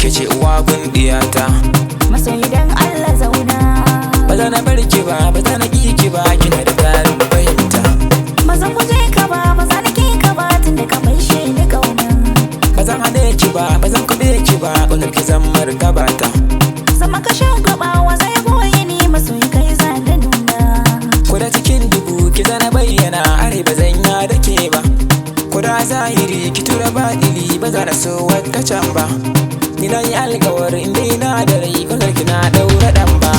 kice uwa gundiyata. Masoyi dan Allah zauna. Ba za na bar ki ba, ba za na ƙi ki ba, kina da tarin fahimta. Ba zan guje ka ba, ba za na ki ka ba, tunda ka maishe ni kauna. Ba zan hade ki ba, ba zan kube ki ba, ƙaunar ki zan martaba ta. Zama ka shugaba wa zai goyi ni, masoyi kai za da nuna. Kuda cikin dubu ki zana bayyana, are ba zan ya da ke ba. Kuda zahiri ki tura baɗili, ba za na so wata can ba. Ni na yi alkawar inda ina da rai, ƙaunar ki na ɗaura ɗan ba.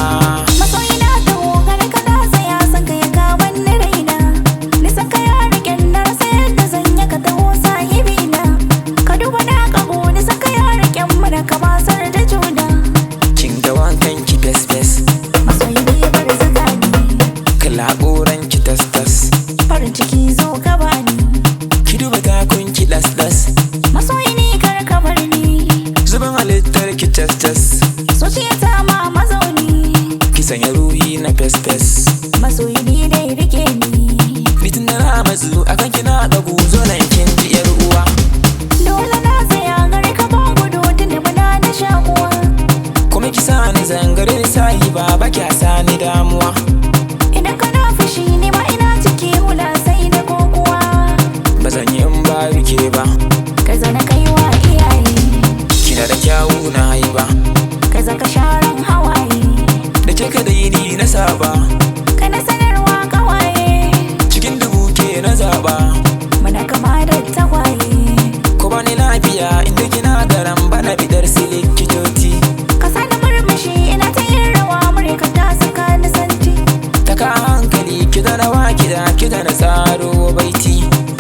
Masoyi na taho gare ka na tsaya, san ka ya kawan ni raina. Nisan ka ya riƙen na rasa yadda zan ya ka taho sahibina. Ka duba na ƙago, nisan ka ya riƙen mana ka basar da juna. Kin ga wankan ki fes fes, Masoyi bai bar zuga ni, kalaburan ki tas tas. farin ciki zo ka bani. Ki duba takun ki las las, Masoyi ni kar ka bar ni, zuban halittar ki tas tas. zuciya ta ma mazauni. Ki sanya ruhi na fes fes. Masoyi ni dai rike ni, Mitin da na mazu akan kina ɗagu, zo nan kin ji yar uwa. dole na tsaya gare ka ba gudu, tunda muna da shakuwa. Kuma ki sa ni zangare ni sahiba, ba kya sa ni damuwa. Idan kana fushi ni ma ina ciki, hula sai da kokuwa. Ba zan yi in ba rike ba, Kai zana kai wa iyaye, kina da kyawu na haiba. kai zaka sharan hawaye. Da ke ka dai ni na saba, Kana sanarwa kawaye, cikin dubu ke na zaba. muna kama da tagwaye. Ko ba ni lafiya inda kina garan, bana bidar silikitoti. Ka sani murmushi ina ta yin rawa, murya ta saka ni santi. Taka hankali ki zana wa kida, ki zana tsaro baiti.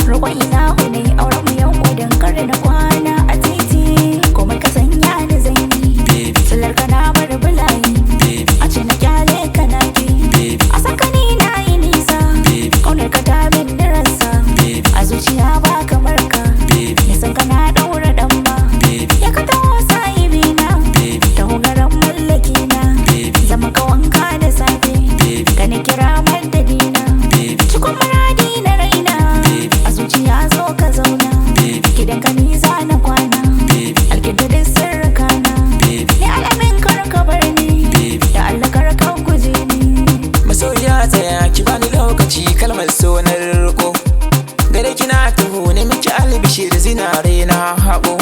Roƙon ina ne auren mu yau gudun kar na kwana a titi. Komai ka sanya ni zaini, Baby, sallar ka na bar bulayi. baby, A ce na kyale ka na ki, baby, a sakani na yi nisa. baby, Ƙaunar ka ta min rasa, baby, a zuciya ba kamar ka. baby, Nisan ka na ɗaura ɗan ba, baby, ya ka taho sahibi na. baby, Taho garan mallaki na, baby, zama ka wanka da safe. baby, Ka ni kira madadina, baby, cikon maradi na raina. baby, A zuciya zo ka zauna, baby, gidan ka ni za na kwana. baby, Alkinta duk sirrikana, baby, ni alamin kar ka bar ni, baby. da Allah kar ka guje ni. Masoyiya tsaya ki bani lokaci, kalmar so na riko. Gare kina taho ne miki albishir, zinare na haɓo.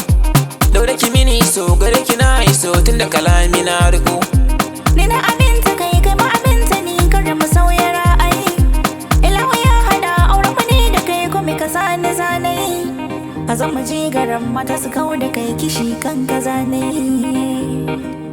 Daure ki mini so, gare kina iso, tunda kalami na riko. Ni na aminta kai, kai ma aminta ni, kar da mu sauya ra'ayi. Ilahu ya hada auren mu ni da kai, kuma ka sani zanayi. Ka zama jigaran mata su kau da kai, kishi kan ka zanayi.